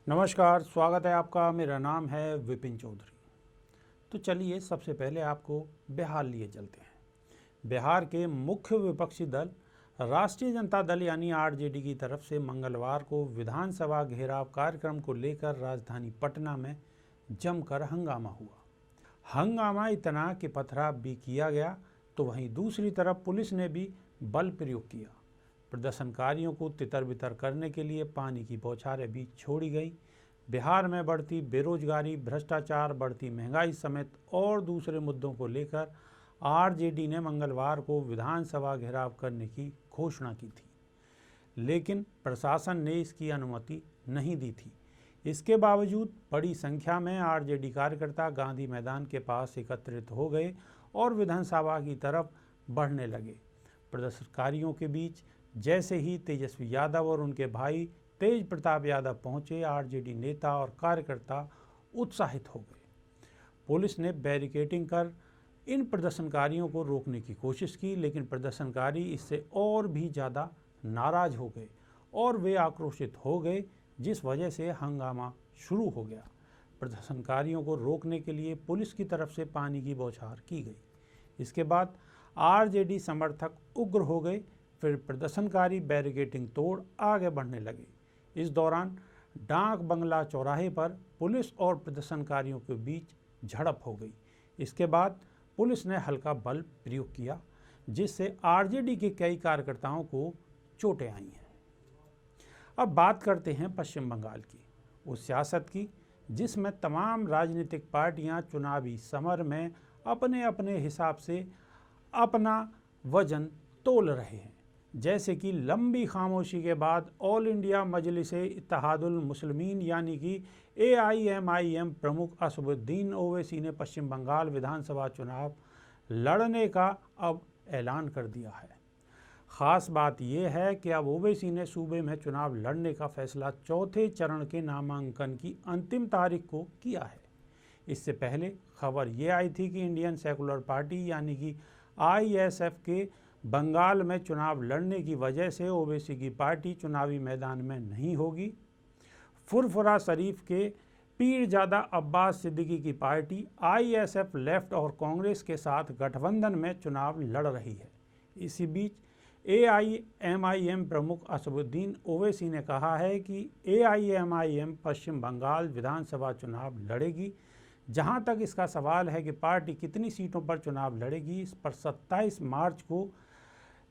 नमस्कार, स्वागत है आपका। मेरा नाम है विपिन चौधरी। तो चलिए सबसे पहले आपको बिहार लिए चलते हैं। बिहार के मुख्य विपक्षी दल राष्ट्रीय जनता दल यानी आरजेडी की तरफ से मंगलवार को विधानसभा घेराव कार्यक्रम को लेकर राजधानी पटना में जमकर हंगामा हुआ। हंगामा इतना कि पथराव भी किया गया, तो वहीं दूसरी तरफ पुलिस ने भी बल प्रयोग किया। प्रदर्शनकारियों को तितर बितर करने के लिए पानी की बौछारें भी छोड़ी गई। बिहार में बढ़ती बेरोजगारी, भ्रष्टाचार, बढ़ती महंगाई समेत और दूसरे मुद्दों को लेकर आरजेडी ने मंगलवार को विधानसभा घेराव करने की घोषणा की थी, लेकिन प्रशासन ने इसकी अनुमति नहीं दी थी। इसके बावजूद बड़ी संख्या में आरजेडी कार्यकर्ता गांधी मैदान के पास एकत्रित हो गए और विधानसभा की तरफ बढ़ने लगे। प्रदर्शनकारियों के बीच जैसे ही तेजस्वी यादव और उनके भाई तेज प्रताप यादव पहुंचे, आरजेडी नेता और कार्यकर्ता उत्साहित हो गए। पुलिस ने बैरिकेडिंग कर इन प्रदर्शनकारियों को रोकने की कोशिश की, लेकिन प्रदर्शनकारी इससे और भी ज़्यादा नाराज हो गए और वे आक्रोशित हो गए, जिस वजह से हंगामा शुरू हो गया। प्रदर्शनकारियों को रोकने के लिए पुलिस की तरफ से पानी की बौछार की गई। इसके बाद आरजेडी समर्थक उग्र हो गए। फिर प्रदर्शनकारी बैरिकेडिंग तोड़ आगे बढ़ने लगे। इस दौरान डाक बंगला चौराहे पर पुलिस और प्रदर्शनकारियों के बीच झड़प हो गई। इसके बाद पुलिस ने हल्का बल प्रयोग किया, जिससे आरजेडी के कई कार्यकर्ताओं को चोटें आई हैं। अब बात करते हैं पश्चिम बंगाल की, उस सियासत की जिसमें तमाम राजनीतिक पार्टियां चुनावी समर में अपने अपने हिसाब से अपना वजन तोल रहे हैं। जैसे कि लंबी खामोशी के बाद ऑल इंडिया मजलिस-ए-इत्तेहादुल मुस्लिमीन यानी कि AIMIM प्रमुख असदुद्दीन ओवैसी ने पश्चिम बंगाल विधानसभा चुनाव लड़ने का अब ऐलान कर दिया है। ख़ास बात यह है कि अब ओवैसी ने सूबे में चुनाव लड़ने का फैसला चौथे चरण के नामांकन की अंतिम तारीख को किया है। इससे पहले खबर ये आई थी कि इंडियन सेकुलर पार्टी यानी कि ISF के बंगाल में चुनाव लड़ने की वजह से ओवैसी की पार्टी चुनावी मैदान में नहीं होगी। फुरफुरा शरीफ के पीरजादा अब्बास सिद्दीकी की पार्टी ISF लेफ्ट और कांग्रेस के साथ गठबंधन में चुनाव लड़ रही है। इसी बीच AIMIM प्रमुख असदुद्दीन ओवैसी ने कहा है कि AIMIM पश्चिम बंगाल विधानसभा चुनाव लड़ेगी। जहां तक इसका सवाल है कि पार्टी कितनी सीटों पर चुनाव लड़ेगी, इस पर 27 मार्च को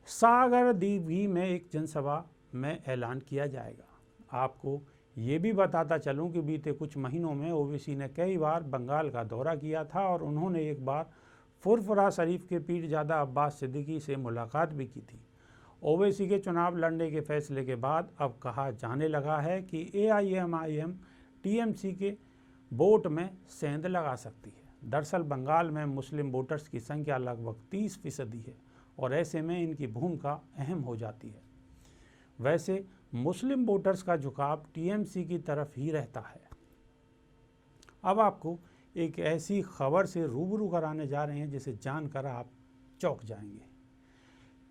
सागरदीघी में एक जनसभा में ऐलान किया जाएगा। आपको ये भी बताता चलूं कि बीते कुछ महीनों में ओवैसी ने कई बार बंगाल का दौरा किया था और उन्होंने एक बार फुरफुरा शरीफ के पीरजादा अब्बास सिद्दीकी से मुलाकात भी की थी। ओवैसी के चुनाव लड़ने के फैसले के बाद अब कहा जाने लगा है कि AIMIM TMC के वोट में सेंध लगा सकती है। दरअसल बंगाल में मुस्लिम वोटर्स की संख्या लगभग 30% है और ऐसे में इनकी भूमिका अहम हो जाती है। वैसे मुस्लिम वोटर्स का झुकाव TMC की तरफ ही रहता है। अब आपको एक ऐसी खबर से रूबरू कराने जा रहे हैं जिसे जानकर आप चौंक जाएंगे।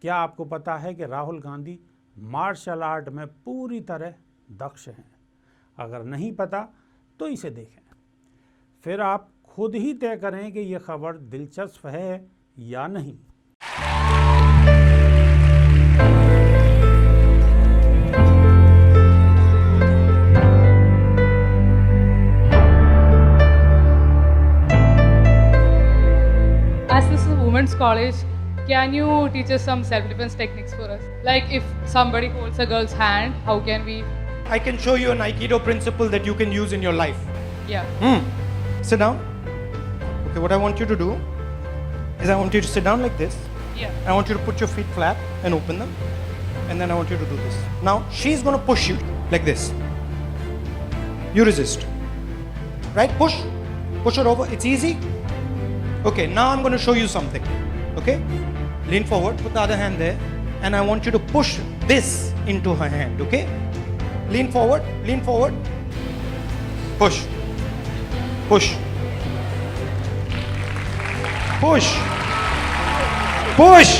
क्या आपको पता है कि राहुल गांधी मार्शल आर्ट में पूरी तरह दक्ष हैं? अगर नहीं पता तो इसे देखें, फिर आप खुद ही तय करें कि यह खबर दिलचस्प है या नहीं। As this is a women's college, can you teach us some self-defense techniques for us? Like if somebody holds a girl's hand, how can we? I can show you an Aikido principle that you can use in your life. Yeah. Sit down. Okay, what I want you to do is I want you to sit down like this. Yeah. I want you to put your feet flat and open them. And then I want you to do this. Now, she's going to push you like this. You resist. Right? Push. Push her over. It's easy. Okay, now I'm going to show you something. Okay? Lean forward. Put the other hand there. And I want you to push this into her hand. Okay? Lean forward. Lean forward. Push. Push. Push. Push.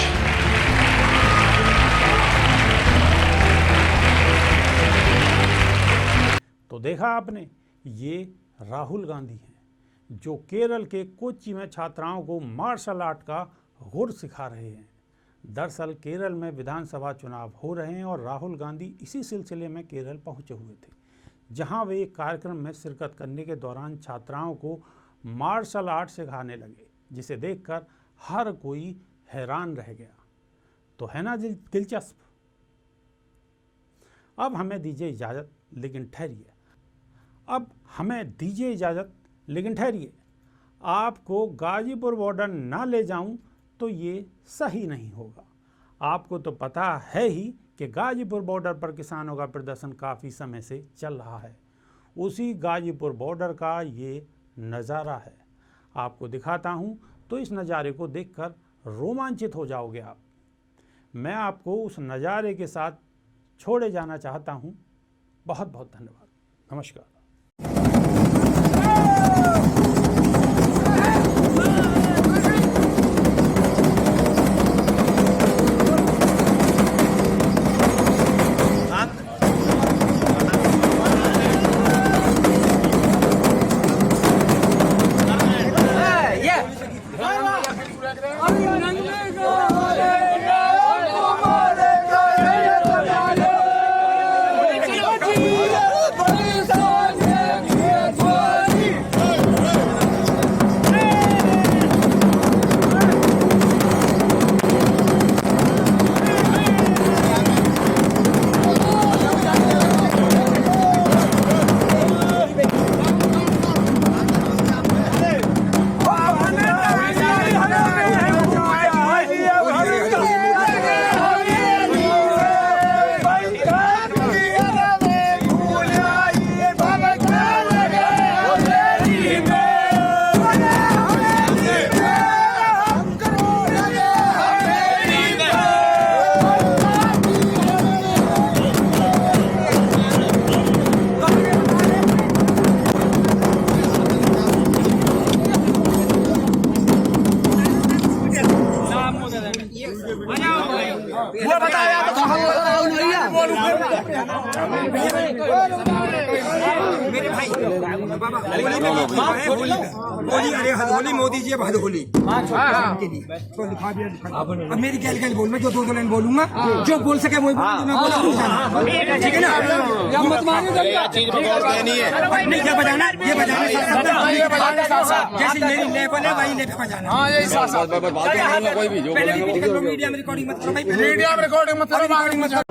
तो देखा आपने, ये राहुल गांधी हैं जो केरल के कोच्चि में छात्राओं को मार्शल आर्ट का गुर सिखा रहे हैं। दरअसल केरल में विधानसभा चुनाव हो रहे हैं और राहुल गांधी इसी सिलसिले में केरल पहुंचे हुए थे, जहां वे एक कार्यक्रम में शिरकत करने के दौरान छात्राओं को मार्शल आर्ट सिखाने लगे, जिसे देखकर हर कोई हैरान रह गया। तो है ना दिलचस्प। अब हमें दीजिए इजाज़त, लेकिन ठहरिए। आपको गाजीपुर बॉर्डर ना ले जाऊं तो ये सही नहीं होगा। आपको तो पता है ही कि गाजीपुर बॉर्डर पर किसानों का प्रदर्शन काफ़ी समय से चल रहा है। उसी गाजीपुर बॉर्डर का ये नज़ारा है। आपको दिखाता हूं तो इस नज़ारे को देखकर रोमांचित हो जाओगे आप। मैं आपको उस नज़ारे के साथ छोड़े जाना चाहता हूं। बहुत बहुत धन्यवाद। नमस्कार। मेरे भाई होली, अरे होली मोदी जी अब होली के लिए अब मेरी क्या क्या बोल, मैं जो दो लाइन बोलूंगा, जो बोल सके वही बोलूंगा, ठीक है ना। नहीं क्या बजाना, ये बजाना जैसे मेरी लेवल है वही लेवल बजाना। पहले मीडिया में रिकॉर्डिंग मत करो भाई, मीडिया में रिकॉर्डिंग मत करो।